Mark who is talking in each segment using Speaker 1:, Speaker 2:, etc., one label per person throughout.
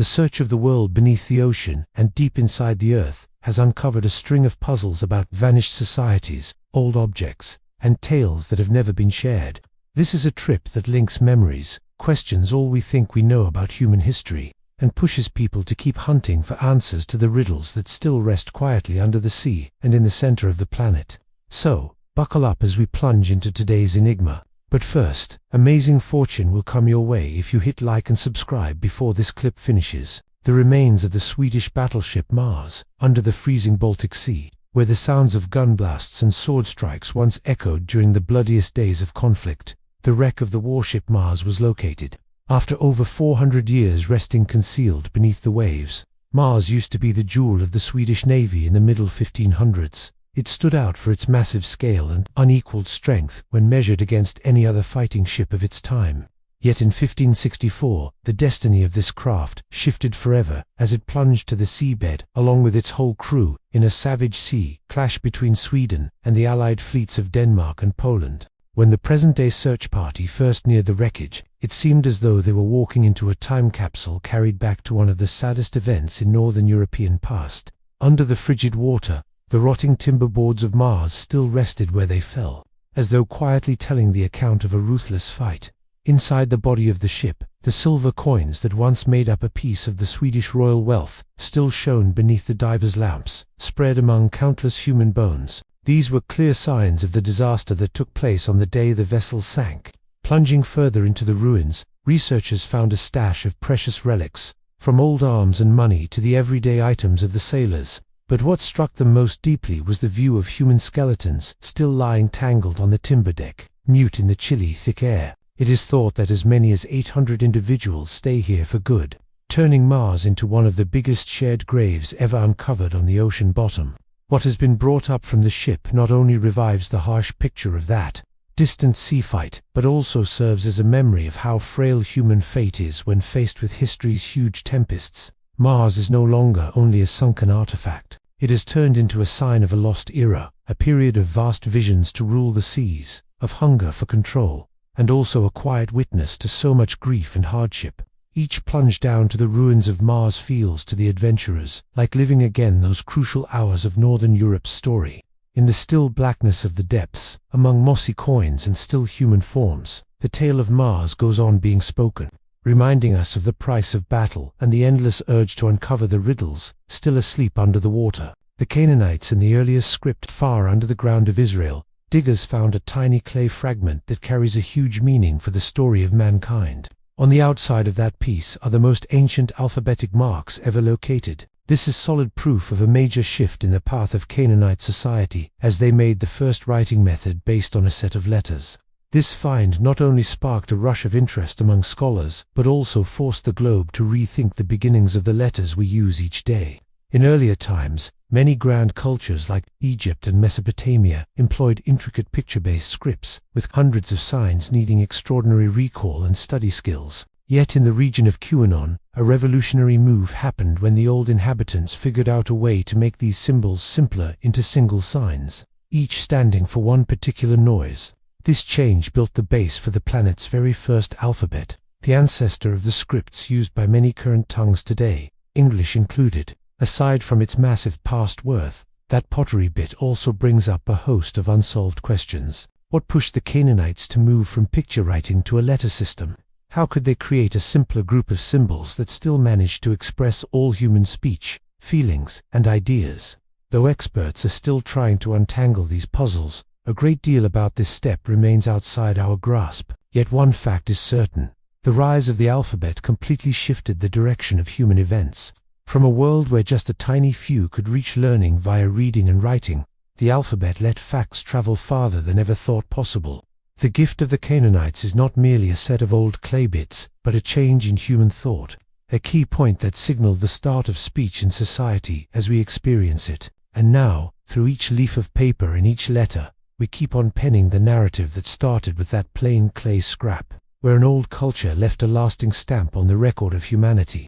Speaker 1: The search of the world beneath the ocean and deep inside the earth has uncovered a string of puzzles about vanished societies, old objects, and tales that have never been shared. This is a trip that links memories, questions all we think we know about human history, and pushes people to keep hunting for answers to the riddles that still rest quietly under the sea and in the center of the planet. So, buckle up as we plunge into today's enigma. But first, amazing fortune will come your way if you hit like and subscribe before this clip finishes. The remains of the Swedish battleship Mars, under the freezing Baltic Sea, where the sounds of gun blasts and sword strikes once echoed during the bloodiest days of conflict. The wreck of the warship Mars was located. After over 400 years resting concealed beneath the waves, Mars used to be the jewel of the Swedish Navy in the middle 1500s. It stood out for its massive scale and unequaled strength when measured against any other fighting ship of its time. Yet in 1564, the destiny of this craft shifted forever as it plunged to the seabed, along with its whole crew, in a savage sea clash between Sweden and the Allied fleets of Denmark and Poland. When the present-day search party first neared the wreckage, it seemed as though they were walking into a time capsule carried back to one of the saddest events in northern European past. Under the frigid water, the rotting timber boards of Mars still rested where they fell, as though quietly telling the account of a ruthless fight. Inside the body of the ship, the silver coins that once made up a piece of the Swedish royal wealth still shone beneath the divers' lamps, spread among countless human bones. These were clear signs of the disaster that took place on the day the vessel sank. Plunging further into the ruins, researchers found a stash of precious relics, from old arms and money to the everyday items of the sailors. But what struck them most deeply was the view of human skeletons still lying tangled on the timber deck, mute in the chilly, thick air. It is thought that as many as 800 individuals stay here for good, turning Mars into one of the biggest shared graves ever uncovered on the ocean bottom. What has been brought up from the ship not only revives the harsh picture of that distant sea fight, but also serves as a memory of how frail human fate is when faced with history's huge tempests. Mars is no longer only a sunken artifact. It has turned into a sign of a lost era, a period of vast visions to rule the seas, of hunger for control, and also a quiet witness to so much grief and hardship. Each plunge down to the ruins of Mars feels to the adventurers like living again those crucial hours of Northern Europe's story. In the still blackness of the depths, among mossy coins and still human forms, the tale of Mars goes on being spoken, reminding us of the price of battle and the endless urge to uncover the riddles still asleep under the water. The Canaanites in the earliest script far under the ground of Israel, diggers found a tiny clay fragment that carries a huge meaning for the story of mankind. On the outside of that piece are the most ancient alphabetic marks ever located. This is solid proof of a major shift in the path of Canaanite society, as they made the first writing method based on a set of letters. This find not only sparked a rush of interest among scholars, but also forced the globe to rethink the beginnings of the letters we use each day. In earlier times, many grand cultures like Egypt and Mesopotamia employed intricate picture-based scripts, with hundreds of signs needing extraordinary recall and study skills. Yet in the region of QAnon, a revolutionary move happened when the old inhabitants figured out a way to make these symbols simpler into single signs, each standing for one particular noise. This change built the base for the planet's very first alphabet, the ancestor of the scripts used by many current tongues today, English included. Aside from its massive past worth, that pottery bit also brings up a host of unsolved questions. What pushed the Canaanites to move from picture writing to a letter system? How could they create a simpler group of symbols that still managed to express all human speech, feelings, and ideas? Though experts are still trying to untangle these puzzles, a great deal about this step remains outside our grasp. Yet one fact is certain. The rise of the alphabet completely shifted the direction of human events. From a world where just a tiny few could reach learning via reading and writing, the alphabet let facts travel farther than ever thought possible. The gift of the Canaanites is not merely a set of old clay bits, but a change in human thought, a key point that signaled the start of speech in society as we experience it. And now, through each leaf of paper and each letter, we keep on penning the narrative that started with that plain clay scrap, where an old culture left a lasting stamp on the record of humanity.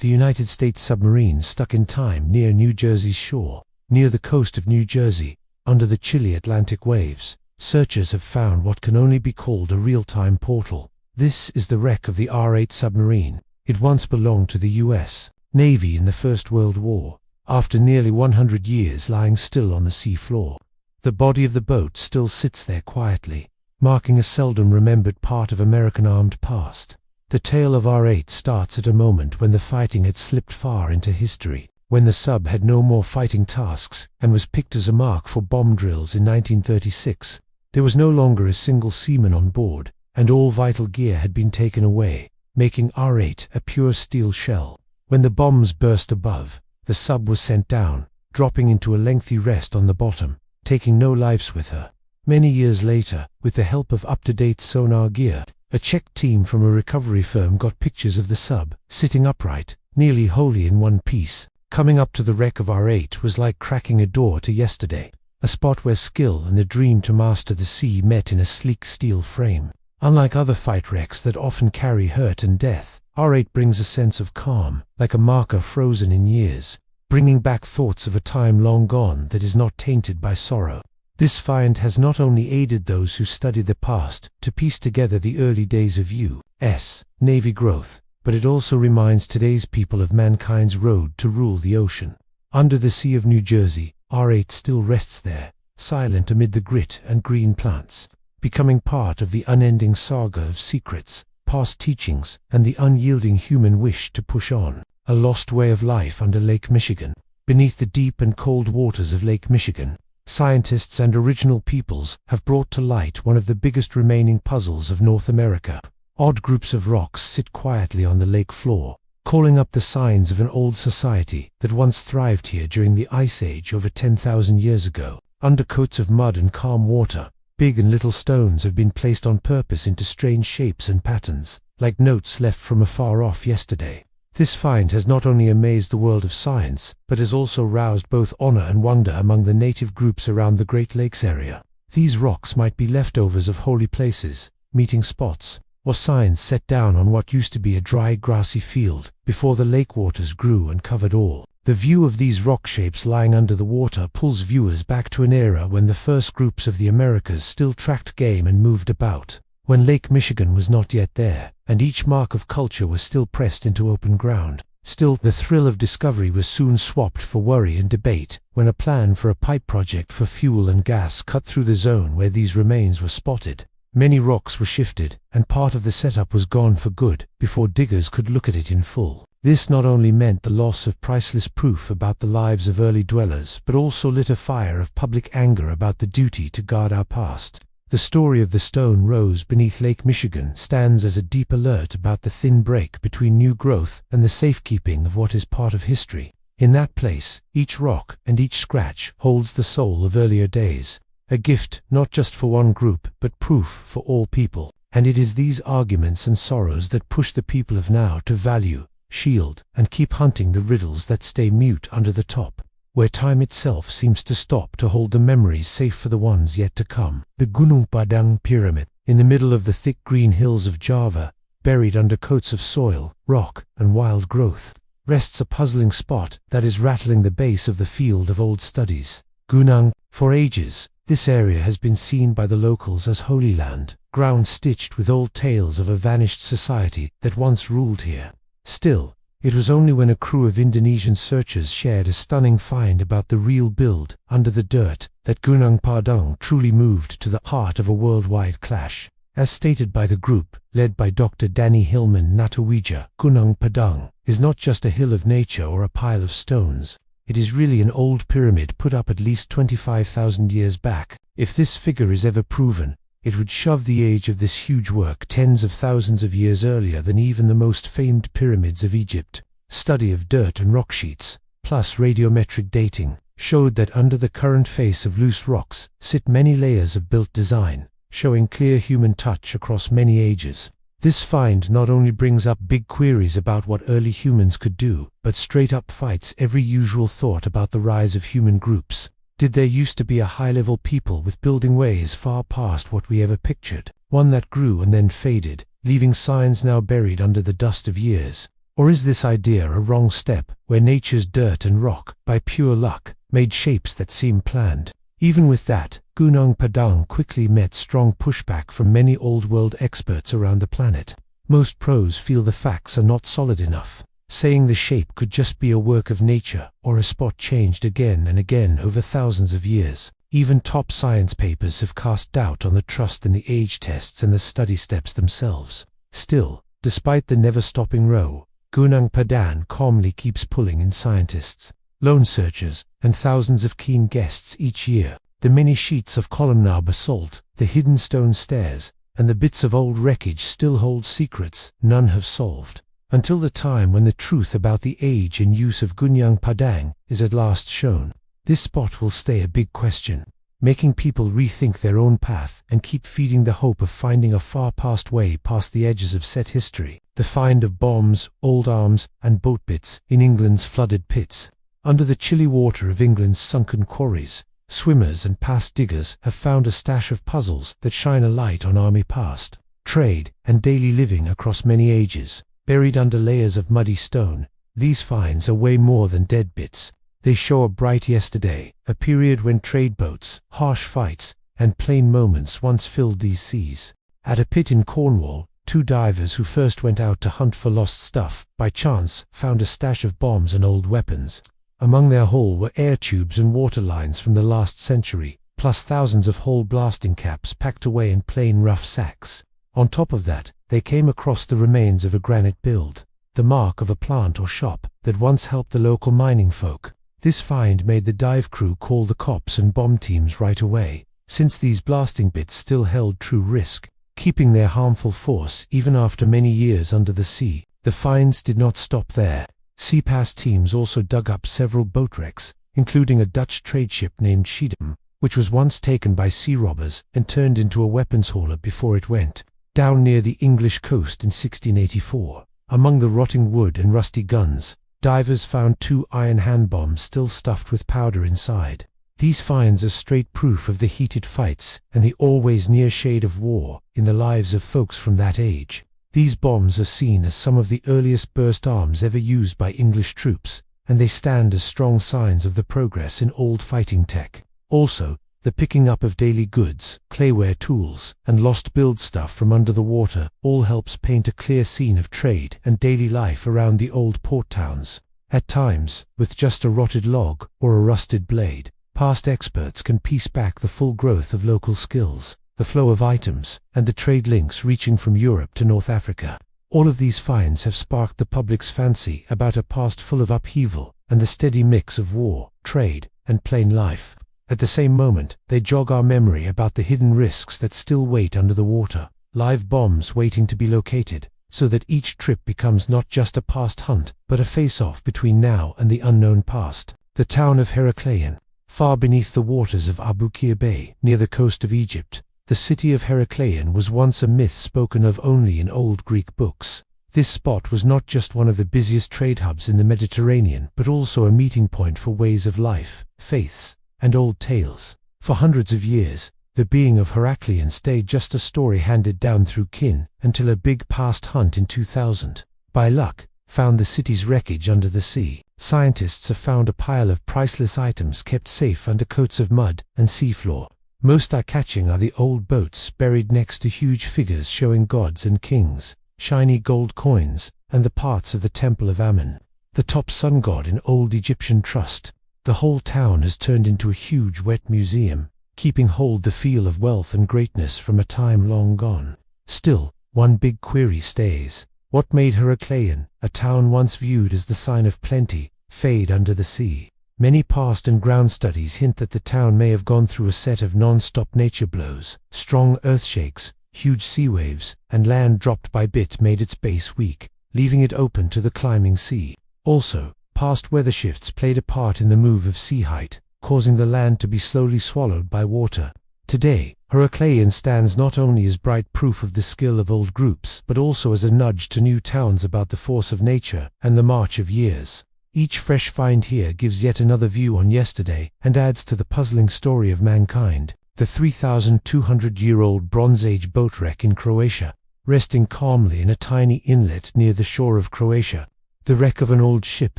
Speaker 1: The United States submarine stuck in time near New Jersey's shore, near the coast of New Jersey, under the chilly Atlantic waves. Searchers have found what can only be called a real-time portal. This is the wreck of the R-8 submarine, It once belonged to the US Navy in the First World War, after nearly 100 years lying still on the sea floor. The body of the boat still sits there quietly, marking a seldom remembered part of American armed past. The tale of R8 starts at a moment when the fighting had slipped far into history, when the sub had no more fighting tasks and was picked as a mark for bomb drills in 1936. There was no longer a single seaman on board, and all vital gear had been taken away, making R8 a pure steel shell. When the bombs burst above, the sub was sent down, dropping into a lengthy rest on the bottom, taking no lives with her. Many years later, with the help of up-to-date sonar gear, a Czech team from a recovery firm got pictures of the sub, sitting upright, nearly wholly in one piece. Coming up to the wreck of R8 was like cracking a door to yesterday, a spot where skill and the dream to master the sea met in a sleek steel frame. Unlike other fight wrecks that often carry hurt and death, R8 brings a sense of calm, like a marker frozen in years, bringing back thoughts of a time long gone that is not tainted by sorrow. This find has not only aided those who study the past to piece together the early days of U.S. Navy growth, but it also reminds today's people of mankind's road to rule the ocean. Under the Sea of New Jersey, R8 still rests there, silent amid the grit and green plants, becoming part of the unending saga of secrets, past teachings, and the unyielding human wish to push on. A lost way of life under Lake Michigan. Beneath the deep and cold waters of Lake Michigan, scientists and original peoples have brought to light one of the biggest remaining puzzles of North America. Odd groups of rocks sit quietly on the lake floor, calling up the signs of an old society that once thrived here during the Ice Age over 10,000 years ago. Under coats of mud and calm water, big and little stones have been placed on purpose into strange shapes and patterns, like notes left from a far-off yesterday. This find has not only amazed the world of science, but has also roused both honor and wonder among the native groups around the Great Lakes area. These rocks might be leftovers of holy places, meeting spots, or signs set down on what used to be a dry, grassy field before the lake waters grew and covered all. The view of these rock shapes lying under the water pulls viewers back to an era when the first groups of the Americas still tracked game and moved about, when Lake Michigan was not yet there, and each mark of culture was still pressed into open ground. Still, the thrill of discovery was soon swapped for worry and debate, when a plan for a pipe project for fuel and gas cut through the zone where these remains were spotted. Many rocks were shifted, and part of the setup was gone for good, before diggers could look at it in full. This not only meant the loss of priceless proof about the lives of early dwellers, but also lit a fire of public anger about the duty to guard our past. The story of the stone rose beneath Lake Michigan stands as a deep alert about the thin break between new growth and the safekeeping of what is part of history. In that place, each rock and each scratch holds the soul of earlier days, a gift not just for one group, but proof for all people. And it is these arguments and sorrows that push the people of now to value, shield, and keep hunting the riddles that stay mute under the top, where time itself seems to stop to hold the memories safe for the ones yet to come. The Gunung Padang Pyramid, in the middle of the thick green hills of Java, buried under coats of soil, rock, and wild growth, rests a puzzling spot that is rattling the base of the field of old studies. Gunung. For ages, this area has been seen by the locals as holy land, ground stitched with old tales of a vanished society that once ruled here. Still, it was only when a crew of Indonesian searchers shared a stunning find about the real build under the dirt that Gunung Padang truly moved to the heart of a worldwide clash. As stated by the group, led by Dr. Danny Hillman Natawija, Gunung Padang is not just a hill of nature or a pile of stones. It is really an old pyramid put up at least 25,000 years back. If this figure is ever proven, it would shove the age of this huge work tens of thousands of years earlier than even the most famed pyramids of Egypt. Study of dirt and rock sheets, plus radiometric dating, showed that under the current face of loose rocks sit many layers of built design, showing clear human touch across many ages. This find not only brings up big queries about what early humans could do, but straight up fights every usual thought about the rise of human groups. Did there used to be a high-level people with building ways far past what we ever pictured, one that grew and then faded, leaving signs now buried under the dust of years? Or is this idea a wrong step, where nature's dirt and rock, by pure luck, made shapes that seem planned? Even with that, Gunung Padang quickly met strong pushback from many old-world experts around the planet. Most pros feel the facts are not solid enough, saying the shape could just be a work of nature or a spot changed again and again over thousands of years. Even top science papers have cast doubt on the trust in the age tests and the study steps themselves. Still, despite the never-stopping row, Gunung Padang calmly keeps pulling in scientists, lone searchers, and thousands of keen guests each year. The many sheets of columnar basalt, the hidden stone stairs, and the bits of old wreckage still hold secrets none have solved, until the time when the truth about the age and use of Gunung Padang is at last shown. This spot will stay a big question, making people rethink their own path and keep feeding the hope of finding a far-past way past the edges of set history. The find of bombs, old arms, and boat bits in England's flooded pits. Under the chilly water of England's sunken quarries, swimmers and past diggers have found a stash of puzzles that shine a light on army past, trade, and daily living across many ages. Buried under layers of muddy stone, these finds are way more than dead bits. They show a bright yesterday, a period when trade boats, harsh fights, and plain moments once filled these seas. At a pit in Cornwall, two divers who first went out to hunt for lost stuff, by chance, found a stash of bombs and old weapons. Among their haul were air tubes and water lines from the last century, plus thousands of whole blasting caps packed away in plain rough sacks. On top of that, they came across the remains of a granite build, the mark of a plant or shop that once helped the local mining folk. This find made the dive crew call the cops and bomb teams right away, since these blasting bits still held true risk, keeping their harmful force even after many years under the sea. The finds did not stop there. Sea pass teams also dug up several boat wrecks, including a Dutch trade ship named Schiedam, which was once taken by sea robbers and turned into a weapons hauler before it went down near the English coast in 1684. Among the rotting wood and rusty guns, divers found 2 iron hand bombs still stuffed with powder inside. These finds are straight proof of the heated fights and the always near shade of war in the lives of folks from that age. These bombs are seen as some of the earliest burst arms ever used by English troops, and they stand as strong signs of the progress in old fighting tech. Also, the picking up of daily goods, clayware tools, and lost build stuff from under the water all helps paint a clear scene of trade and daily life around the old port towns. At times, with just a rotted log or a rusted blade, past experts can piece back the full growth of local skills, the flow of items, and the trade links reaching from Europe to North Africa. All of these finds have sparked the public's fancy about a past full of upheaval and the steady mix of war, trade, and plain life. At the same moment, they jog our memory about the hidden risks that still wait under the water, live bombs waiting to be located, so that each trip becomes not just a past hunt, but a face-off between now and the unknown past. The town of Heracleion, far beneath the waters of Abu Qir Bay, near the coast of Egypt. The city of Heracleion was once a myth spoken of only in old Greek books. This spot was not just one of the busiest trade hubs in the Mediterranean, but also a meeting point for ways of life, faiths, and old tales. For hundreds of years, the being of Heracleion stayed just a story handed down through kin, until a big past hunt in 2000, by luck, found the city's wreckage under the sea. Scientists have found a pile of priceless items kept safe under coats of mud and seafloor. Most eye-catching are the old boats buried next to huge figures showing gods and kings, shiny gold coins, and the parts of the Temple of Ammon, the top sun god in old Egyptian trust. The whole town has turned into a huge wet museum, keeping hold the feel of wealth and greatness from a time long gone. Still, one big query stays. What made Heracleion, a town once viewed as the sign of plenty, fade under the sea? Many past and ground studies hint that the town may have gone through a set of non-stop nature blows. Strong earthshakes, huge sea waves, and land dropped by bit made its base weak, leaving it open to the climbing sea. Also, past weather shifts played a part in the move of sea height, causing the land to be slowly swallowed by water. Today, Heracleion stands not only as bright proof of the skill of old groups, but also as a nudge to new towns about the force of nature and the march of years. Each fresh find here gives yet another view on yesterday and adds to the puzzling story of mankind. The 3,200-year-old Bronze Age boat wreck in Croatia, resting calmly in a tiny inlet near the shore of Croatia. The wreck of an old ship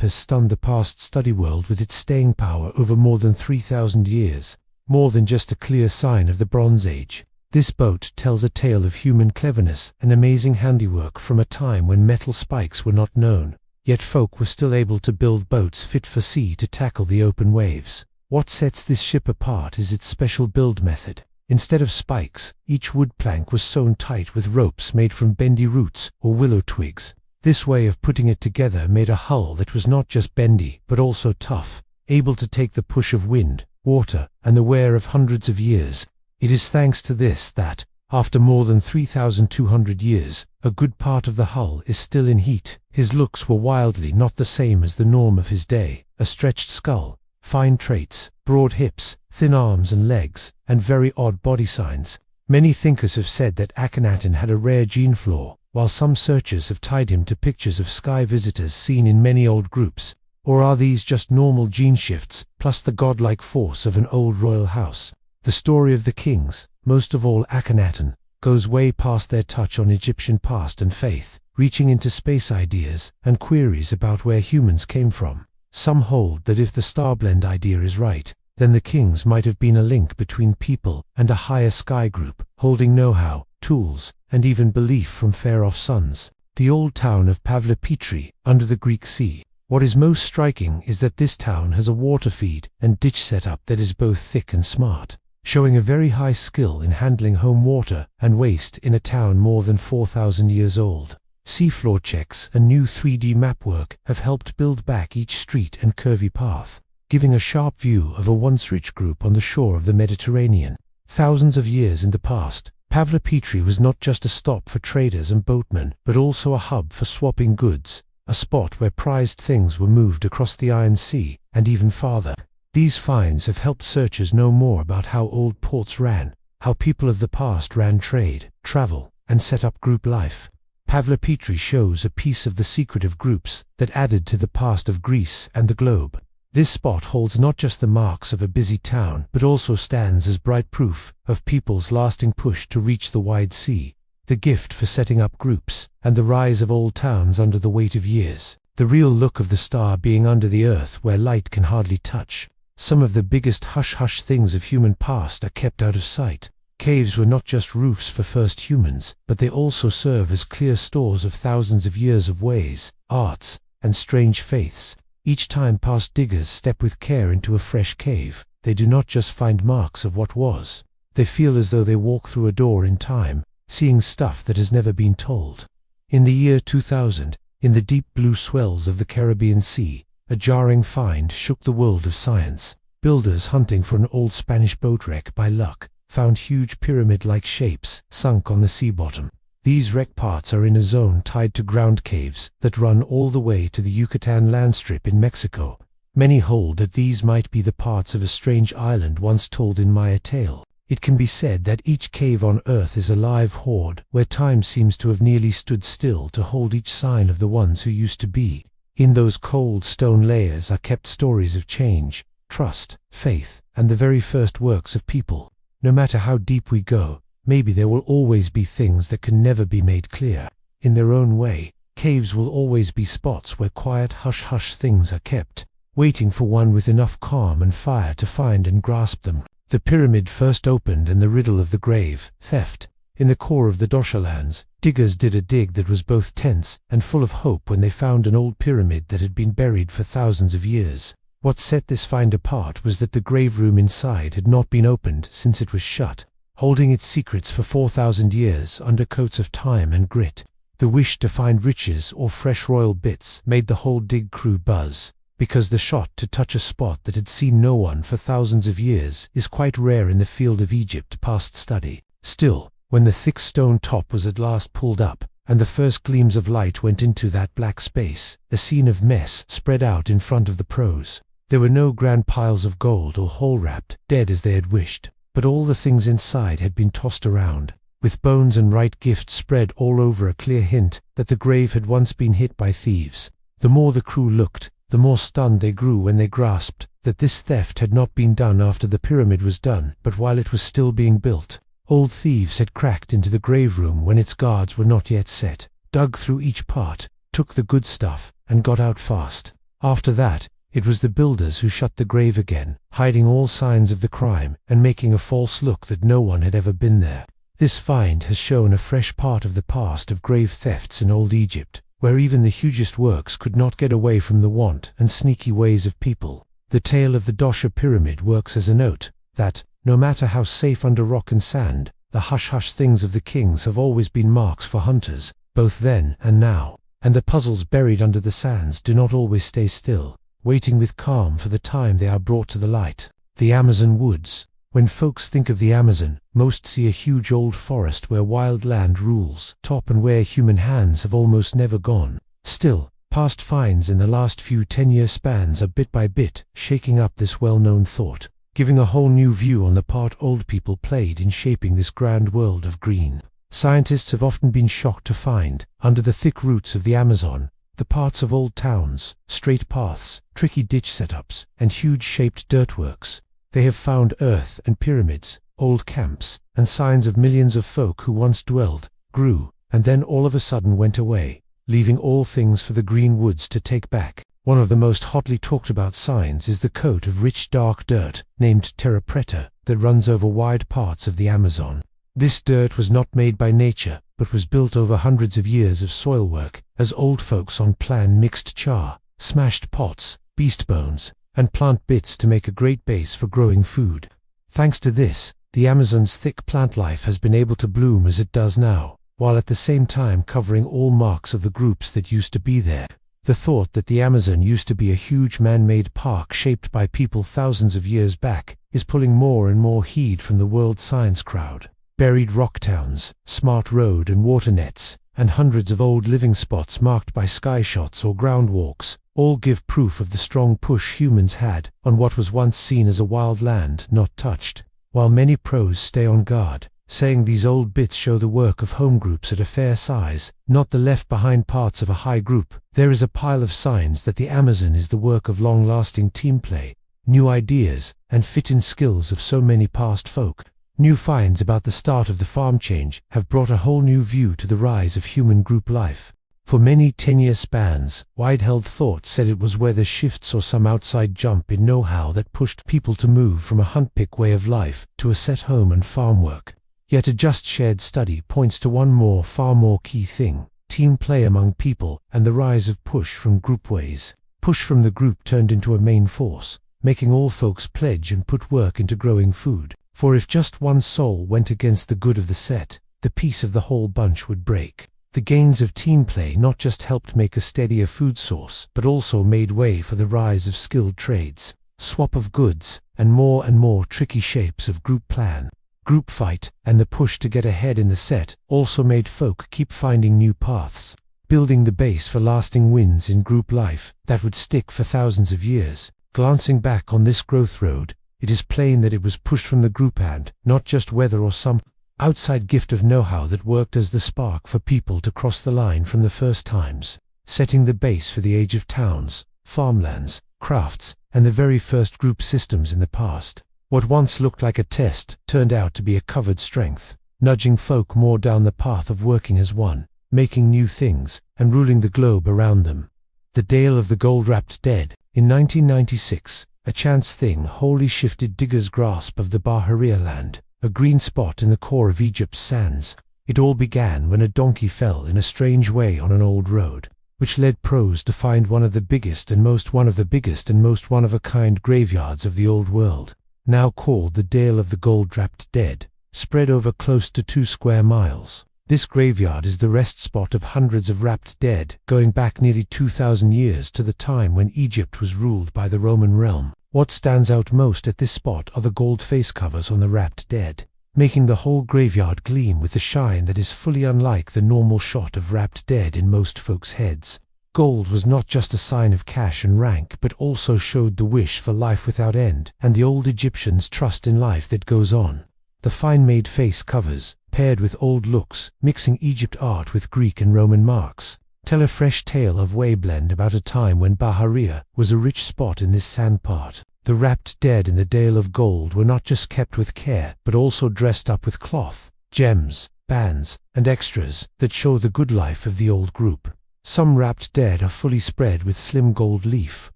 Speaker 1: has stunned the past study world with its staying power over more than 3,000 years, more than just a clear sign of the Bronze Age. This boat tells a tale of human cleverness and amazing handiwork from a time when metal spikes were not known, yet folk were still able to build boats fit for sea to tackle the open waves. What sets this ship apart is its special build method. Instead of spikes, each wood plank was sewn tight with ropes made from bendy roots or willow twigs. This way of putting it together made a hull that was not just bendy, but also tough, able to take the push of wind, water, and the wear of hundreds of years. It is thanks to this that, after more than 3,200 years, a good part of the hull is still in heat. His looks were wildly not the same as the norm of his day: a stretched skull, fine traits, broad hips, thin arms and legs, and very odd body signs. Many thinkers have said that Akhenaten had a rare gene flaw, while some searchers have tied him to pictures of sky visitors seen in many old groups. Or are these just normal gene shifts, plus the godlike force of an old royal house? The story of the kings, most of all Akhenaten, goes way past their touch on Egyptian past and faith, reaching into space ideas and queries about where humans came from. Some hold that if the starblend idea is right, then the kings might have been a link between people and a higher sky group, holding know-how, tools, and even belief from far-off suns. The old town of Pavlipetri, under the Greek Sea. What is most striking is that this town has a water feed and ditch setup that is both thick and smart, showing a very high skill in handling home water and waste in a town more than 4,000 years old. Seafloor checks and new 3D map work have helped build back each street and curvy path, giving a sharp view of a once rich group on the shore of the Mediterranean. Thousands of years in the past, Pavlipetri was not just a stop for traders and boatmen, but also a hub for swapping goods, a spot where prized things were moved across the Iron Sea and even farther. These finds have helped searchers know more about how old ports ran, how people of the past ran trade, travel, and set up group life. Pavlipetri shows a piece of the secret of groups that added to the past of Greece and the globe. This spot holds not just the marks of a busy town, but also stands as bright proof of people's lasting push to reach the wide sea, the gift for setting up groups, and the rise of old towns under the weight of years. The real look of the star being under the earth where light can hardly touch. Some of the biggest hush-hush things of human past are kept out of sight. Caves were not just roofs for first humans, but they also serve as clear stores of thousands of years of ways, arts, and strange faiths. Each time past diggers step with care into a fresh cave, they do not just find marks of what was. They feel as though they walk through a door in time, seeing stuff that has never been told. In the year 2000, in the deep blue swells of the Caribbean Sea, a jarring find shook the world of science. Builders hunting for an old Spanish boat wreck by luck found huge pyramid-like shapes sunk on the sea bottom. These wreck parts are in a zone tied to ground caves that run all the way to the Yucatan landstrip in Mexico. Many hold that these might be the parts of a strange island once told in Maya tale. It can be said that each cave on Earth is a live hoard, where time seems to have nearly stood still to hold each sign of the ones who used to be. In those cold stone layers are kept stories of change, trust, faith, and the very first works of people. No matter how deep we go, maybe there will always be things that can never be made clear. In their own way, caves will always be spots where quiet hush-hush things are kept, waiting for one with enough calm and fire to find and grasp them. The pyramid first opened and the riddle of the grave, theft. In the core of the Doshalands, diggers did a dig that was both tense and full of hope when they found an old pyramid that had been buried for thousands of years. What set this find apart was that the grave room inside had not been opened since it was shut, holding its secrets for 4,000 years under coats of time and grit. The wish to find riches or fresh royal bits made the whole dig crew buzz, because the shot to touch a spot that had seen no one for thousands of years is quite rare in the field of Egypt past study. Still, when the thick stone top was at last pulled up, and the first gleams of light went into that black space, a scene of mess spread out in front of the pros. There were no grand piles of gold or hole-wrapped, dead as they had wished, but all the things inside had been tossed around, with bones and right gifts spread all over, a clear hint that the grave had once been hit by thieves. The more the crew looked, the more stunned they grew when they grasped that this theft had not been done after the pyramid was done, but while it was still being built. Old thieves had cracked into the grave room when its guards were not yet set, dug through each part, took the good stuff, and got out fast. After that, it was the builders who shut the grave again, hiding all signs of the crime and making a false look that no one had ever been there. This find has shown a fresh part of the past of grave thefts in old Egypt, where even the hugest works could not get away from the want and sneaky ways of people. The tale of the Dosha pyramid works as a note that, no matter how safe under rock and sand, the hush-hush things of the kings have always been marks for hunters, both then and now, and the puzzles buried under the sands do not always stay still, waiting with calm for the time they are brought to the light. The Amazon woods. When folks think of the Amazon, most see a huge old forest where wild land rules top and where human hands have almost never gone. Still, past finds in the last few 10-year spans are bit by bit shaking up this well-known thought, giving a whole new view on the part old people played in shaping this grand world of green. Scientists have often been shocked to find, under the thick roots of the Amazon, the parts of old towns, straight paths, tricky ditch setups, and huge-shaped dirtworks. They have found earth and pyramids, old camps, and signs of millions of folk who once dwelled, grew, and then all of a sudden went away, leaving all things for the green woods to take back. One of the most hotly talked about signs is the coat of rich dark dirt, named terra preta, that runs over wide parts of the Amazon. This dirt was not made by nature, but was built over hundreds of years of soil work, as old folks on plan mixed char, smashed pots, beast bones, and plant bits to make a great base for growing food. Thanks to this, the Amazon's thick plant life has been able to bloom as it does now, while at the same time covering all marks of the groups that used to be there. The thought that the Amazon used to be a huge man-made park shaped by people thousands of years back is pulling more and more heed from the world science crowd. Buried rock towns, smart road and water nets, and hundreds of old living spots marked by sky shots or ground walks, all give proof of the strong push humans had on what was once seen as a wild land not touched. While many pros stay on guard, saying these old bits show the work of home groups at a fair size, not the left-behind parts of a high group, there is a pile of signs that the Amazon is the work of long-lasting team play, new ideas, and fit-in skills of so many past folk. New finds about the start of the farm change have brought a whole new view to the rise of human group life. For many 10-year spans, wide-held thought said it was weather shifts or some outside jump in know-how that pushed people to move from a hunt-pick way of life to a set home and farm work. Yet a just shared study points to far more key thing: team play among people and the rise of push from group ways. Push from the group turned into a main force, making all folks pledge and put work into growing food. For if just one soul went against the good of the set, the peace of the whole bunch would break. The gains of team play not just helped make a steadier food source, but also made way for the rise of skilled trades, swap of goods, and more tricky shapes of group plan. Group fight, and the push to get ahead in the set also made folk keep finding new paths, building the base for lasting wins in group life that would stick for thousands of years. Glancing back on this growth road, it is plain that it was pushed from the group and not just weather or some outside gift of know-how that worked as the spark for people to cross the line from the first times, setting the base for the age of towns, farmlands, crafts, and the very first group systems in the past. What once looked like a test turned out to be a covered strength, nudging folk more down the path of working as one, making new things, and ruling the globe around them. The Dale of the Gold-Wrapped Dead. In 1996, a chance thing wholly shifted diggers' grasp of the Bahariya land, a green spot in the core of Egypt's sands. It all began when a donkey fell in a strange way on an old road, which led pros to find one of the biggest and most one-of-a-kind graveyards of the old world, now called the Dale of the Gold-Wrapped Dead, spread over close to 2 square miles. This graveyard is the rest spot of hundreds of wrapped dead, going back nearly 2,000 years to the time when Egypt was ruled by the Roman realm. What stands out most at this spot are the gold face covers on the wrapped dead, making the whole graveyard gleam with a shine that is fully unlike the normal shot of wrapped dead in most folks' heads. Gold was not just a sign of cash and rank, but also showed the wish for life without end, and the old Egyptians' trust in life that goes on. The fine-made face covers, paired with old looks, mixing Egypt art with Greek and Roman marks, tell a fresh tale of Wayblend about a time when Bahariya was a rich spot in this sand part. The wrapped dead in the Dale of Gold were not just kept with care, but also dressed up with cloth, gems, bands, and extras that show the good life of the old group. Some wrapped dead are fully spread with slim gold leaf,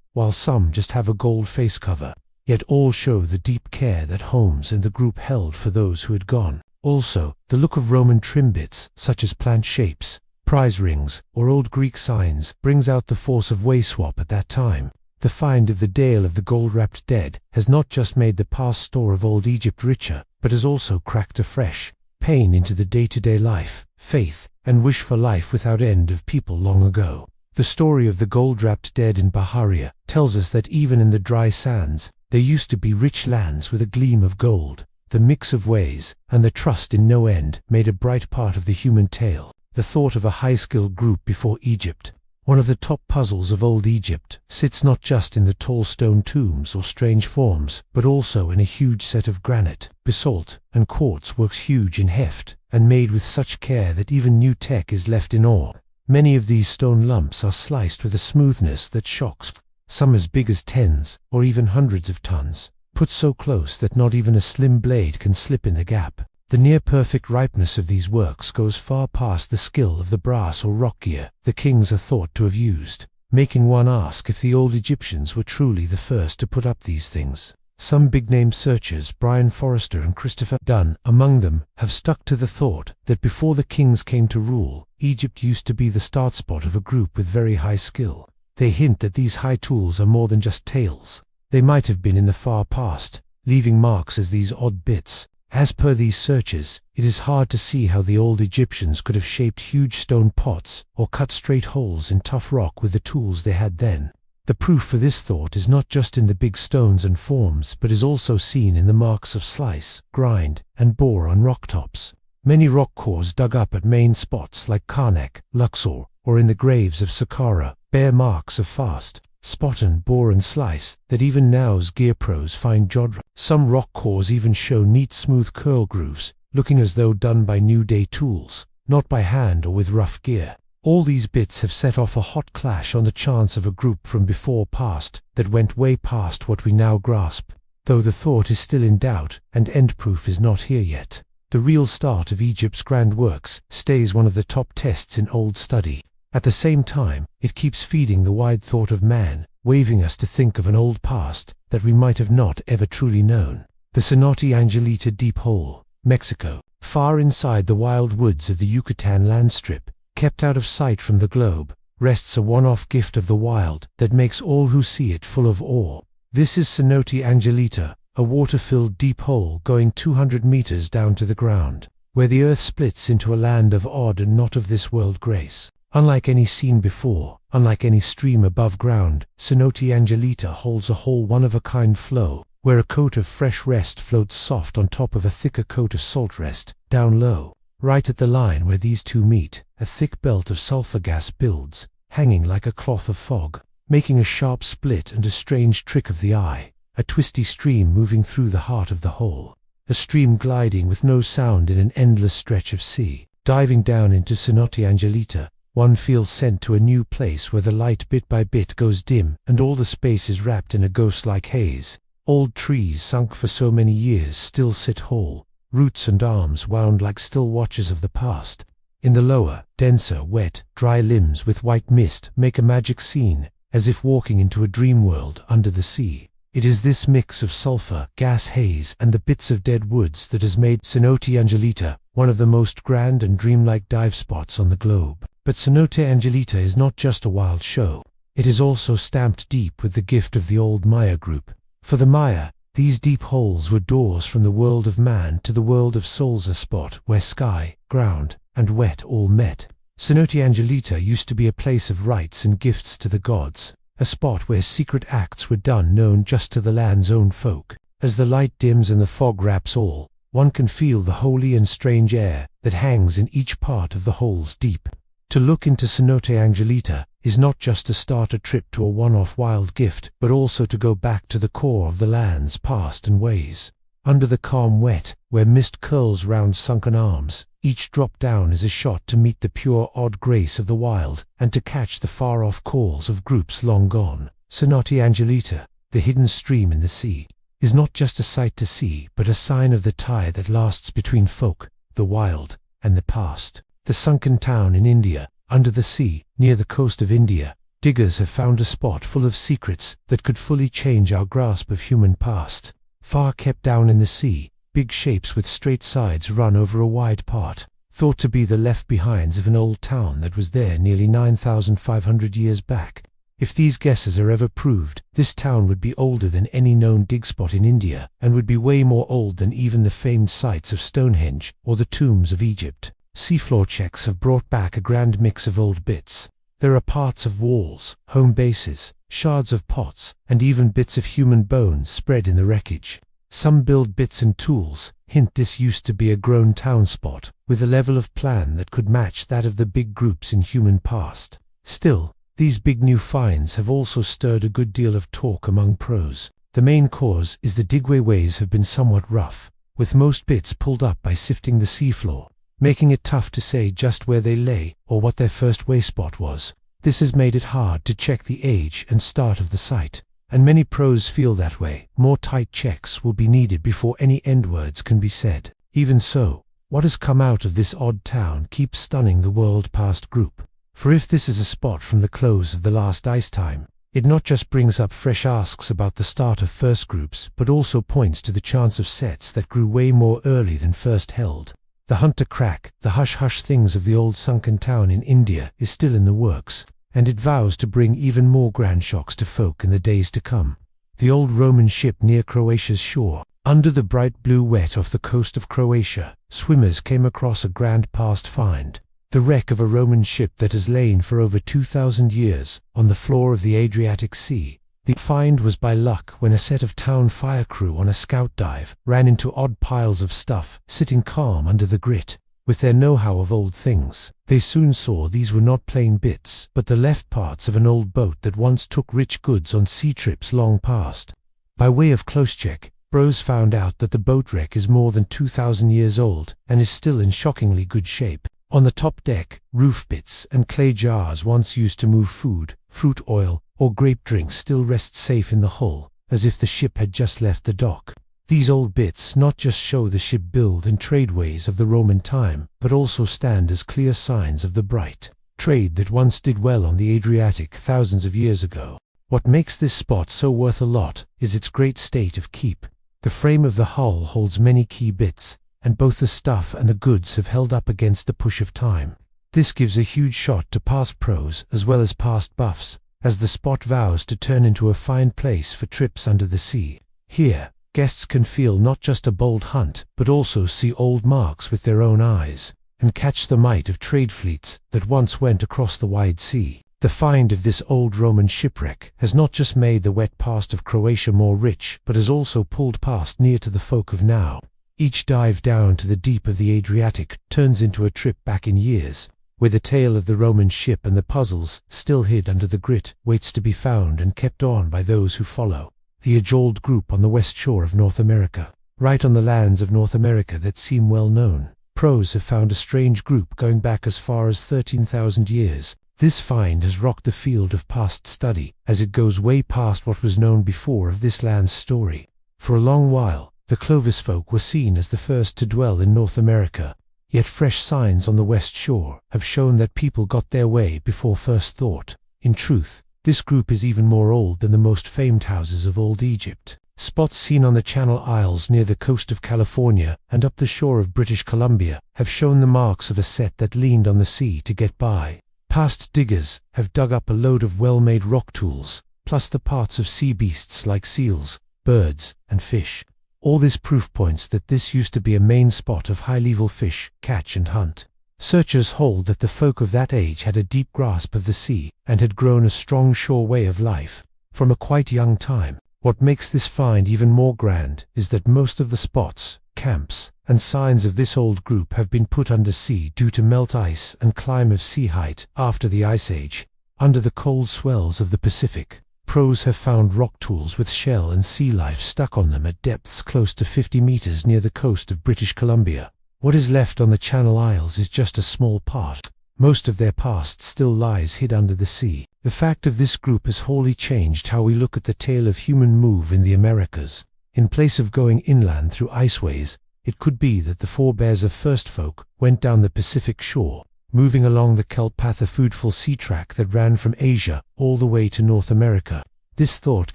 Speaker 1: while some just have a gold face cover, yet all show the deep care that Holmes and the group held for those who had gone. Also, the look of Roman trim bits, such as plant shapes, prize rings, or old Greek signs, brings out the force of way swap at that time. The find of the Dale of the Gold-Wrapped Dead has not just made the past store of old Egypt richer, but has also cracked a fresh pain into the day-to-day life, faith, and wish for life without end of people long ago. The story of the gold-wrapped dead in Bahariya tells us that even in the dry sands, there used to be rich lands with a gleam of gold. The mix of ways, and the trust in no end, made a bright part of the human tale. The thought of a high-skilled group before Egypt. One of the top puzzles of old Egypt sits not just in the tall stone tombs or strange forms, but also in a huge set of granite, basalt, and quartz works huge in heft, and made with such care that even new tech is left in awe. Many of these stone lumps are sliced with a smoothness that shocks, some as big as tens, or even hundreds of tons, put so close that not even a slim blade can slip in the gap. The near-perfect ripeness of these works goes far past the skill of the brass or rock gear the kings are thought to have used, making one ask if the old Egyptians were truly the first to put up these things. Some big-name searchers, Brian Forrester and Christopher Dunn among them, have stuck to the thought that before the kings came to rule, Egypt used to be the start spot of a group with very high skill. They hint that these high tools are more than just tales. They might have been in the far past, leaving marks as these odd bits. As per these searches, it is hard to see how the old Egyptians could have shaped huge stone pots or cut straight holes in tough rock with the tools they had then. The proof for this thought is not just in the big stones and forms, but is also seen in the marks of slice, grind, and bore on rock tops. Many rock cores dug up at main spots like Karnak, Luxor, or in the graves of Saqqara, bear marks of fast, spot and bore and slice that even now's gear pros find jodra. Some rock cores even show neat smooth curl grooves, looking as though done by new-day tools, not by hand or with rough gear. All these bits have set off a hot clash on the chance of a group from before past that went way past what we now grasp, though the thought is still in doubt and end proof is not here yet. The real start of Egypt's grand works stays one of the top tests in old study. At the same time, it keeps feeding the wide thought of man, waving us to think of an old past that we might have not ever truly known. The Cenote Angelita Deep Hole, Mexico. Far inside the wild woods of the Yucatan landstrip, kept out of sight from the globe, rests a one-off gift of the wild that makes all who see it full of awe. This is Cenote Angelita, a water-filled deep hole going 200 meters down to the ground, where the earth splits into a land of odd and not of this world grace. Unlike any seen before, unlike any stream above ground, Cenote Angelita holds a whole one-of-a-kind flow, where a coat of fresh rest floats soft on top of a thicker coat of salt rest, down low. Right at the line where these two meet, a thick belt of sulfur gas builds, hanging like a cloth of fog, making a sharp split and a strange trick of the eye, a twisty stream moving through the heart of the hole. A stream gliding with no sound in an endless stretch of sea. Diving down into Cenote Angelita, one feels sent to a new place where the light bit by bit goes dim and all the space is wrapped in a ghost-like haze. Old trees sunk for so many years still sit whole, roots and arms wound like still watchers of the past. In the lower, denser, wet, dry limbs with white mist make a magic scene, as if walking into a dream world under the sea. It is this mix of sulfur, gas haze, and the bits of dead woods that has made Cenote Angelita one of the most grand and dreamlike dive spots on the globe. But Cenote Angelita is not just a wild show. It is also stamped deep with the gift of the old Maya group. For the Maya, these deep holes were doors from the world of man to the world of souls, a spot where sky, ground, and wet all met. Cenote Angelita used to be a place of rites and gifts to the gods, a spot where secret acts were done known just to the land's own folk. As the light dims and the fog wraps all, one can feel the holy and strange air that hangs in each part of the hole's deep. To look into Cenote Angelita is not just to start a trip to a one-off wild gift, but also to go back to the core of the land's past and ways. Under the calm wet, where mist curls round sunken arms, each drop down is a shot to meet the pure odd grace of the wild, and to catch the far-off calls of groups long gone. Cenote Angelita, the hidden stream in the sea, is not just a sight to see, but a sign of the tie that lasts between folk, the wild, and the past. The sunken town in India, under the sea, near the coast of India, diggers have found a spot full of secrets that could fully change our grasp of human past. Far kept down in the sea, big shapes with straight sides run over a wide part, thought to be the left-behinds of an old town that was there nearly 9,500 years back. If these guesses are ever proved, this town would be older than any known dig spot in India, and would be way more old than even the famed sites of Stonehenge or the tombs of Egypt. Seafloor checks have brought back a grand mix of old bits. There are parts of walls, home bases, shards of pots, and even bits of human bones spread in the wreckage. Some build bits and tools hint this used to be a grown town spot, with a level of plan that could match that of the big groups in human past. Still, these big new finds have also stirred a good deal of talk among pros. The main cause is the digway ways have been somewhat rough, with most bits pulled up by sifting the seafloor, making it tough to say just where they lay or what their first way spot was. This has made it hard to check the age and start of the site, and many pros feel that way. More tight checks will be needed before any end words can be said. Even so, what has come out of this odd town keeps stunning the world past group. For if this is a spot from the close of the last ice time, it not just brings up fresh asks about the start of first groups, but also points to the chance of sets that grew way more early than first held. The hunt to crack the hush-hush things of the old sunken town in India is still in the works, and it vows to bring even more grand shocks to folk in the days to come. The old Roman ship near Croatia's shore, under the bright blue wet off the coast of Croatia, swimmers came across a grand past find. The wreck of a Roman ship that has lain for over 2,000 years on the floor of the Adriatic Sea. The find was by luck when a set of town fire crew on a scout dive ran into odd piles of stuff sitting calm under the grit. With their know-how of old things, they soon saw these were not plain bits, but the left parts of an old boat that once took rich goods on sea trips long past. By way of close check, bros found out that the boat wreck is more than 2,000 years old and is still in shockingly good shape. On the top deck, roof bits and clay jars once used to move food, fruit oil, or grape drinks still rest safe in the hull, as if the ship had just left the dock. These old bits not just show the ship build and trade ways of the Roman time, but also stand as clear signs of the bright trade that once did well on the Adriatic thousands of years ago. What makes this spot so worth a lot is its great state of keep. The frame of the hull holds many key bits, and both the stuff and the goods have held up against the push of time. This gives a huge shot to past pros as well as past buffs, as the spot vows to turn into a fine place for trips under the sea. Here, guests can feel not just a bold hunt, but also see old marks with their own eyes, and catch the might of trade fleets that once went across the wide sea. The find of this old Roman shipwreck has not just made the wet past of Croatia more rich, but has also pulled past near to the folk of now. Each dive down to the deep of the Adriatic turns into a trip back in years, where the tale of the Roman ship and the puzzles, still hid under the grit, waits to be found and kept on by those who follow. The age-old group on the west shore of North America, right on the lands of North America that seem well known. Pros have found a strange group going back as far as 13,000 years. This find has rocked the field of past study, as it goes way past what was known before of this land's story. For a long while, the Clovis folk were seen as the first to dwell in North America, yet fresh signs on the west shore have shown that people got their way before first thought. In truth, this group is even more old than the most famed houses of old Egypt. Spots seen on the Channel Isles near the coast of California and up the shore of British Columbia have shown the marks of a set that leaned on the sea to get by. Past diggers have dug up a load of well-made rock tools, plus the parts of sea beasts like seals, birds, and fish. All this proof points that this used to be a main spot of high-level fish, catch and hunt. Searchers hold that the folk of that age had a deep grasp of the sea and had grown a strong shore way of life from a quite young time. What makes this find even more grand is that most of the spots, camps, and signs of this old group have been put under sea due to melt ice and climb of sea height after the Ice Age. Under the cold swells of the Pacific, pros have found rock tools with shell and sea life stuck on them at depths close to 50 meters near the coast of British Columbia. What is left on the Channel Isles is just a small part. Most of their past still lies hid under the sea. The fact of this group has wholly changed how we look at the tale of human move in the Americas. In place of going inland through iceways, it could be that the forebears of first folk went down the Pacific shore, moving along the kelp path, a foodful sea track that ran from Asia all the way to North America. This thought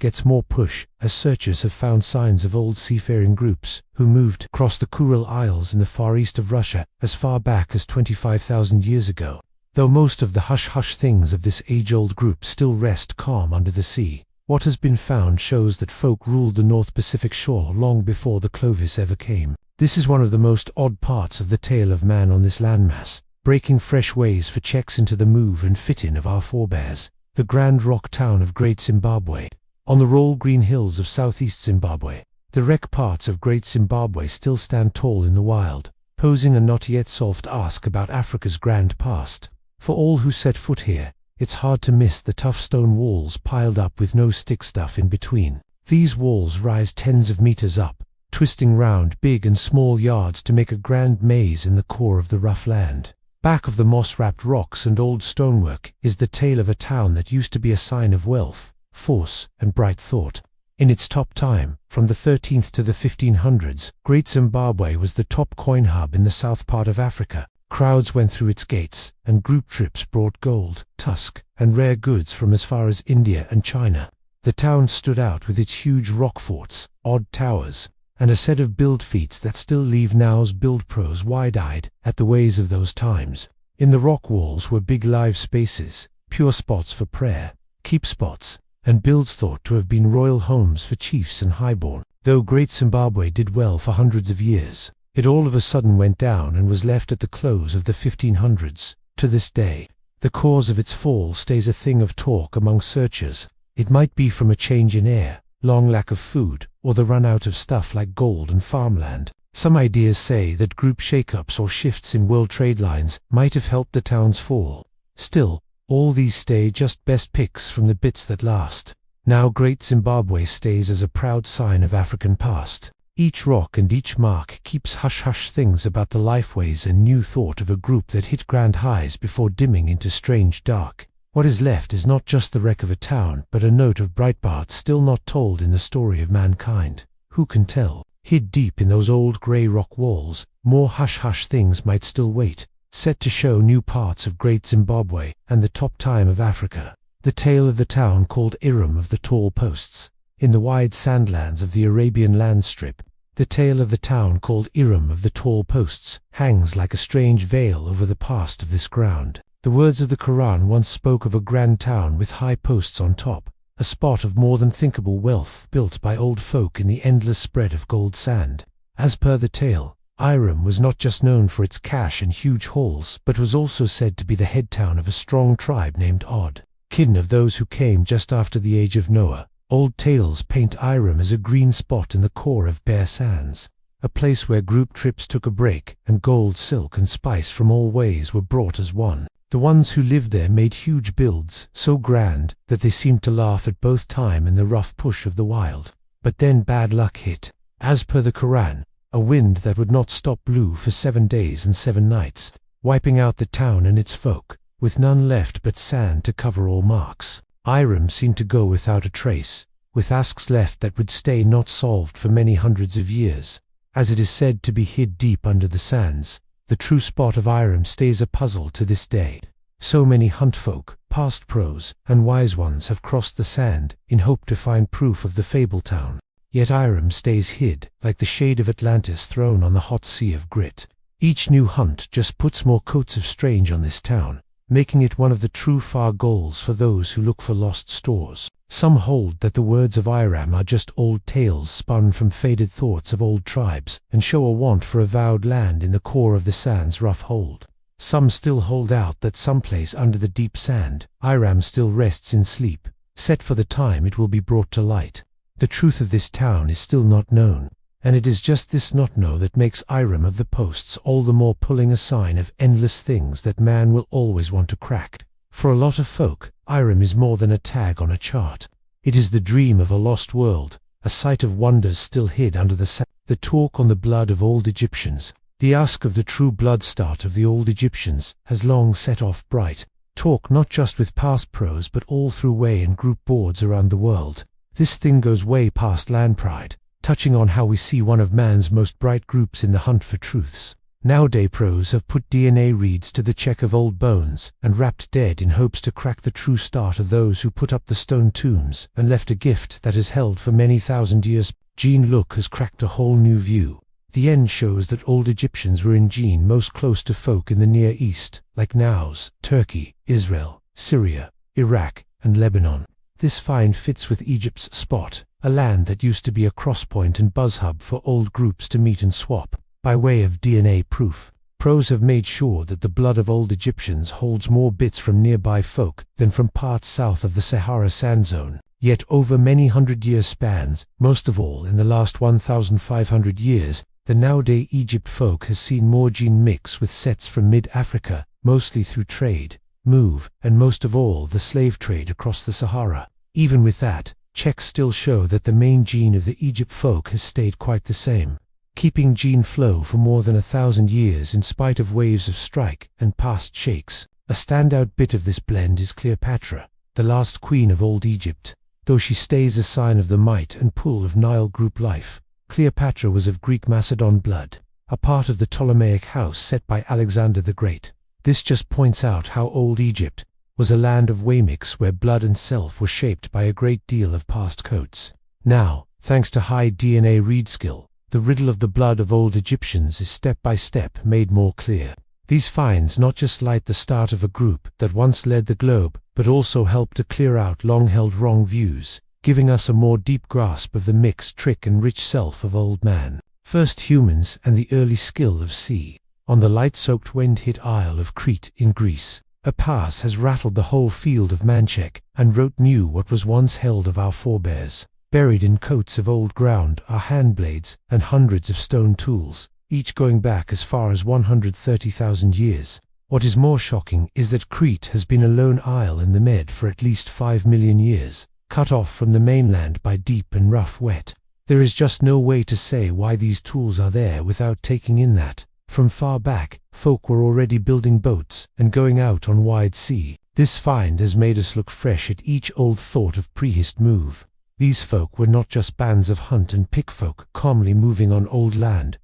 Speaker 1: gets more push as searchers have found signs of old seafaring groups who moved across the Kuril Isles in the far east of Russia as far back as 25,000 years ago. Though most of the hush-hush things of this age-old group still rest calm under the sea, what has been found shows that folk ruled the North Pacific shore long before the Clovis ever came. This is one of the most odd parts of the tale of man on this landmass, breaking fresh ways for checks into the move and fit-in of our forebears. The grand rock town of Great Zimbabwe. On the roll green hills of southeast Zimbabwe, the wreck parts of Great Zimbabwe still stand tall in the wild, posing a not yet solved ask about Africa's grand past. For all who set foot here, it's hard to miss the tough stone walls piled up with no stick stuff in between. These walls rise tens of meters up, twisting round big and small yards to make a grand maze in the core of the rough land. Back of the moss-wrapped rocks and old stonework is the tale of a town that used to be a sign of wealth, force, and bright thought. In its top time, from the 13th to the 1500s, Great Zimbabwe was the top coin hub in the south part of Africa. Crowds went through its gates, and group trips brought gold, tusk, and rare goods from as far as India and China. The town stood out with its huge rock forts, odd towers, and a set of build feats that still leave now's build pros wide-eyed at the ways of those times. In the rock walls were big live spaces, pure spots for prayer, keep spots, and builds thought to have been royal homes for chiefs and highborn. Though Great Zimbabwe did well for hundreds of years, it all of a sudden went down and was left at the close of the 1500s. To this day, the cause of its fall stays a thing of talk among searchers. It might be from a change in air, long lack of food, or the run out of stuff like gold and farmland. Some ideas say that group shakeups or shifts in world trade lines might have helped the town's fall. Still, all these stay just best picks from the bits that last. Now Great Zimbabwe stays as a proud sign of African past. Each rock and each mark keeps hush-hush things about the lifeways and new thought of a group that hit grand highs before dimming into strange dark. What is left is not just the wreck of a town, but a note of bright parts still not told in the story of mankind. Who can tell? Hid deep in those old grey rock walls, more hush-hush things might still wait, set to show new parts of Great Zimbabwe and the top time of Africa. The tale of the town called Iram of the Tall Posts. In the wide sandlands of the Arabian land strip, the tale of the town called Iram of the Tall Posts hangs like a strange veil over the past of this ground. The words of the Quran once spoke of a grand town with high posts on top, a spot of more than thinkable wealth built by old folk in the endless spread of gold sand. As per the tale, Iram was not just known for its cash and huge halls, but was also said to be the head town of a strong tribe named Od, kin of those who came just after the age of Noah. Old tales paint Iram as a green spot in the core of bare sands, a place where group trips took a break and gold, silk and spice from all ways were brought as one. The ones who lived there made huge builds, so grand that they seemed to laugh at both time and the rough push of the wild. But then bad luck hit. As per the Quran, a wind that would not stop blew for 7 days and 7 nights, wiping out the town and its folk, with none left but sand to cover all marks. Iram seemed to go without a trace, with asks left that would stay not solved for many hundreds of years. As it is said to be hid deep under the sands, the true spot of Iram stays a puzzle to this day. So many huntfolk, past pros, and wise ones have crossed the sand in hope to find proof of the fable town. Yet Iram stays hid, like the shade of Atlantis thrown on the hot sea of grit. Each new hunt just puts more coats of strange on this town, making it one of the true far goals for those who look for lost stores. Some hold that the words of Iram are just old tales spun from faded thoughts of old tribes, and show a want for avowed land in the core of the sand's rough hold. Some still hold out that someplace under the deep sand, Iram still rests in sleep, set for the time it will be brought to light. The truth of this town is still not known, and it is just this not-know that makes Iram of the Posts all the more pulling a sign of endless things that man will always want to crack. For a lot of folk, Iram is more than a tag on a chart. It is the dream of a lost world, a site of wonders still hid under the sand. The talk on the blood of old Egyptians, the ask of the true blood start of the old Egyptians, has long set off bright. Talk not just with past pros but all through way and group boards around the world. This thing goes way past land pride, touching on how we see one of man's most bright groups in the hunt for truths. Nowadays pros have put DNA reads to the check of old bones and wrapped dead in hopes to crack the true start of those who put up the stone tombs and left a gift that is held for many thousand years. Gene look has cracked a whole new view. The end shows that old Egyptians were in gene most close to folk in the Near East, like Naus, Turkey, Israel, Syria, Iraq, and Lebanon. This find fits with Egypt's spot, a land that used to be a crosspoint and buzz hub for old groups to meet and swap. By way of DNA proof, pros have made sure that the blood of old Egyptians holds more bits from nearby folk than from parts south of the Sahara sand zone. Yet over many hundred-year spans, most of all in the last 1,500 years, the nowadays Egypt folk has seen more gene mix with sets from mid-Africa, mostly through trade, move, and most of all the slave trade across the Sahara. Even with that, checks still show that the main gene of the Egypt folk has stayed quite the same, keeping gene flow for more than 1,000 years in spite of waves of strike and past shakes. A standout bit of this blend is Cleopatra, the last queen of old Egypt. Though she stays a sign of the might and pull of Nile group life, Cleopatra was of Greek Macedon blood, a part of the Ptolemaic house set by Alexander the Great. This just points out how old Egypt was a land of waymix where blood and self were shaped by a great deal of past coats. Now, thanks to high DNA read skill, the riddle of the blood of old Egyptians is step by step made more clear. These finds not just light the start of a group that once led the globe, but also help to clear out long-held wrong views, giving us a more deep grasp of the mixed trick and rich self of old man. First humans and the early skill of sea. On the light-soaked wind-hit Isle of Crete in Greece, a pass has rattled the whole field of Manchek and wrote new what was once held of our forebears. Buried in coats of old ground are hand blades and hundreds of stone tools, each going back as far as 130,000 years. What is more shocking is that Crete has been a lone isle in the Med for at least 5 million years, cut off from the mainland by deep and rough wet. There is just no way to say why these tools are there without taking in that, from far back, folk were already building boats and going out on wide sea. This find has made us look fresh at each old thought of prehistoric move. These folk were not just bands of hunt and pick folk calmly moving on old land,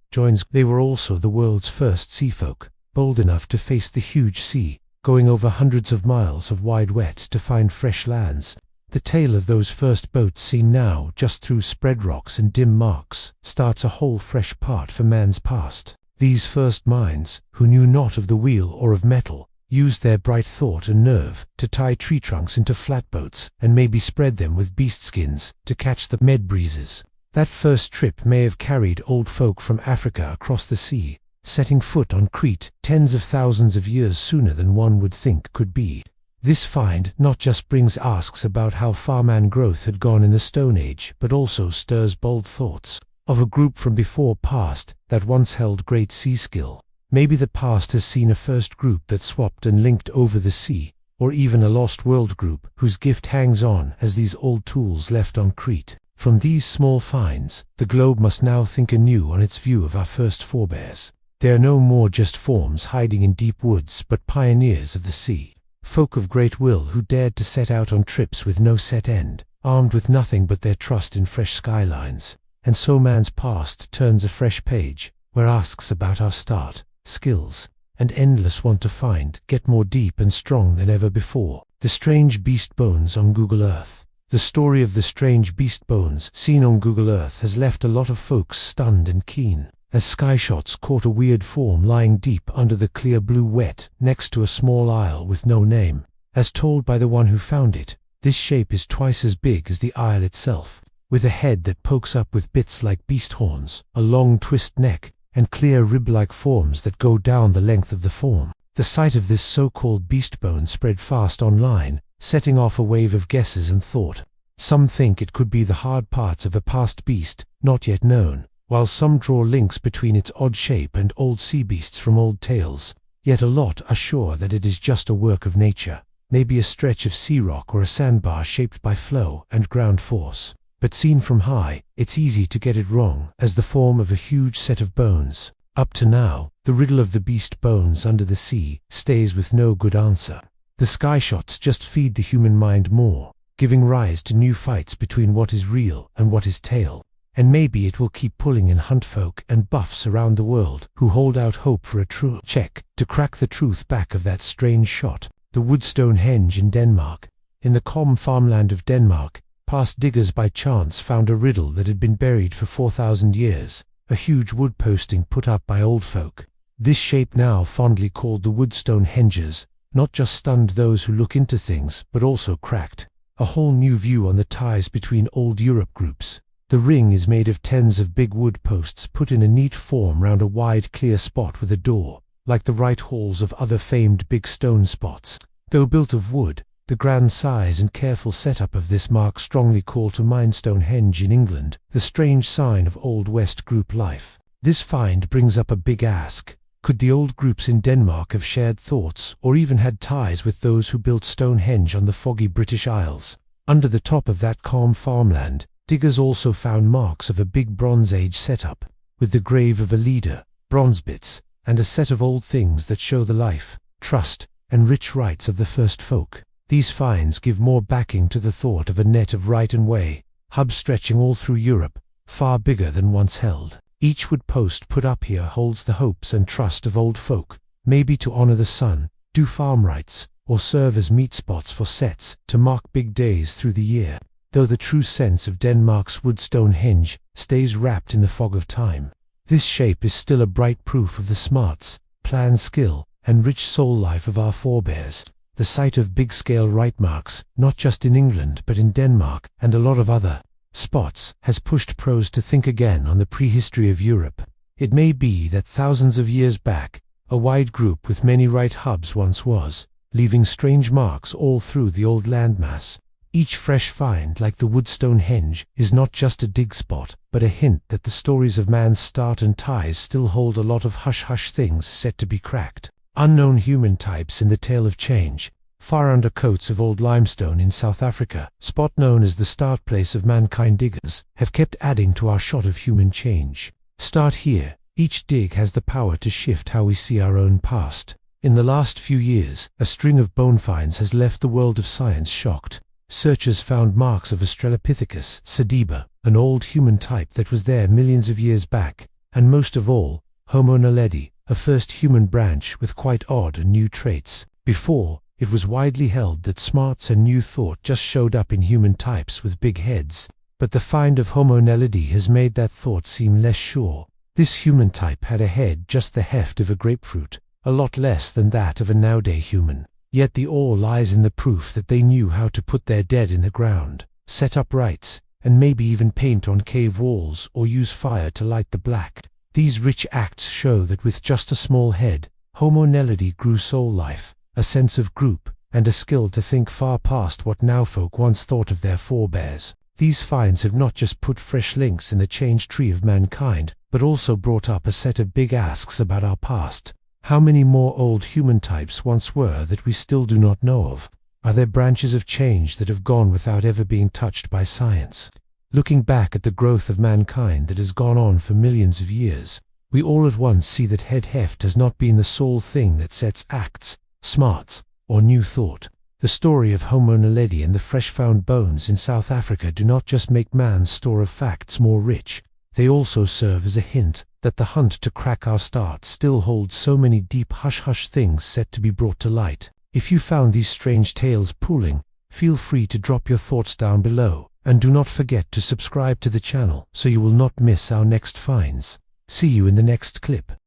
Speaker 1: they were also the world's first sea folk, bold enough to face the huge sea, going over hundreds of miles of wide wet to find fresh lands. The tale of those first boats seen now just through spread rocks and dim marks starts a whole fresh part for man's past. These first minds, who knew not of the wheel or of metal, used their bright thought and nerve to tie tree trunks into flatboats and maybe spread them with beast skins to catch the med breezes. That first trip may have carried old folk from Africa across the sea, setting foot on Crete tens of thousands of years sooner than one would think could be. This find not just brings asks about how far man growth had gone in the Stone Age, but also stirs bold thoughts of a group from before past that once held great sea skill. Maybe the past has seen a first group that swapped and linked over the sea, or even a lost world group whose gift hangs on as these old tools left on Crete. From these small finds, the globe must now think anew on its view of our first forebears. They are no more just forms hiding in deep woods, but pioneers of the sea. Folk of great will who dared to set out on trips with no set end, armed with nothing but their trust in fresh skylines. And so man's past turns a fresh page, where asks about our start, skills, and endless want to find get more deep and strong than ever before. The strange beast bones on Google Earth. The story of the strange beast bones seen on Google Earth has left a lot of folks stunned and keen, as skyshots caught a weird form lying deep under the clear blue wet next to a small isle with no name. As told by the one who found it, this shape is twice as big as the isle itself, with a head that pokes up with bits like beast horns, a long twist neck, and clear rib-like forms that go down the length of the form. The sight of this so-called beast bone spread fast online, setting off a wave of guesses and thought. Some think it could be the hard parts of a past beast, not yet known, while some draw links between its odd shape and old sea beasts from old tales. Yet a lot are sure that it is just a work of nature, maybe a stretch of sea rock or a sandbar shaped by flow and ground force. But seen from high, it's easy to get it wrong as the form of a huge set of bones. Up to now, the riddle of the beast bones under the sea stays with no good answer. The skyshots just feed the human mind more, giving rise to new fights between what is real and what is tale. and maybe it will keep pulling in huntfolk and buffs around the world who hold out hope for a true check to crack the truth back of that strange shot. The wood Stonehenge in Denmark. In the calm farmland of Denmark, past diggers by chance found a riddle that had been buried for 4,000 years, a huge wood posting put up by old folk. This shape, now fondly called the wood Stonehenges, not just stunned those who look into things, but also cracked a whole new view on the ties between old Europe groups. The ring is made of tens of big wood posts put in a neat form round a wide clear spot with a door, like the right halls of other famed big stone spots. Though built of wood, the grand size and careful setup of this mark strongly call to mind Stonehenge in England, the strange sign of Old West group life. This find brings up a big ask. Could the old groups in Denmark have shared thoughts, or even had ties with those who built Stonehenge on the foggy British Isles? Under the top of that calm farmland, diggers also found marks of a big Bronze Age setup, with the grave of a leader, bronze bits, and a set of old things that show the life, trust, and rich rites of the first folk. These finds give more backing to the thought of a net of right and way, hubs stretching all through Europe, far bigger than once held. Each wood post put up here holds the hopes and trust of old folk, maybe to honor the sun, do farm rites, or serve as meet spots for sets to mark big days through the year. Though the true sense of Denmark's wood Stonehenge stays wrapped in the fog of time, this shape is still a bright proof of the smarts, plan skill, and rich soul life of our forebears. The site of big-scale rite marks, not just in England but in Denmark and a lot of other spots, has pushed pros to think again on the prehistory of Europe. It may be that thousands of years back, a wide group with many rite hubs once was, leaving strange marks all through the old landmass. Each fresh find, like the wood Stonehenge, is not just a dig spot, but a hint that the stories of man's start and ties still hold a lot of hush-hush things set to be cracked. Unknown human types in the tale of change. Far under coats of old limestone in South Africa, spot known as the start place of mankind, diggers have kept adding to our shot of human change. Start here. Each dig has the power to shift how we see our own past. In the last few years, a string of bone finds has left the world of science shocked. Searchers found marks of Australopithecus sediba, an old human type that was there millions of years back, and most of all, Homo naledi, a first human branch with quite odd and new traits. Before, it was widely held that smarts and new thought just showed up in human types with big heads, but the find of Homo naledi has made that thought seem less sure. This human type had a head just the heft of a grapefruit, a lot less than that of a nowadays human. Yet the awe lies in the proof that they knew how to put their dead in the ground, set up rites, and maybe even paint on cave walls or use fire to light the black. These rich acts show that with just a small head, Homo naledi grew soul life, a sense of group, and a skill to think far past what now folk once thought of their forebears. These finds have not just put fresh links in the change tree of mankind, but also brought up a set of big asks about our past. How many more old human types once were that we still do not know of? Are there branches of change that have gone without ever being touched by science? Looking back at the growth of mankind that has gone on for millions of years, we all at once see that head heft has not been the sole thing that sets acts, smarts, or new thought. The story of Homo naledi and the fresh-found bones in South Africa do not just make man's store of facts more rich, they also serve as a hint that the hunt to crack our start still holds so many deep hush-hush things set to be brought to light. If you found these strange tales pooling, feel free to drop your thoughts down below, and do not forget to subscribe to the channel so you will not miss our next finds. See you in the next clip.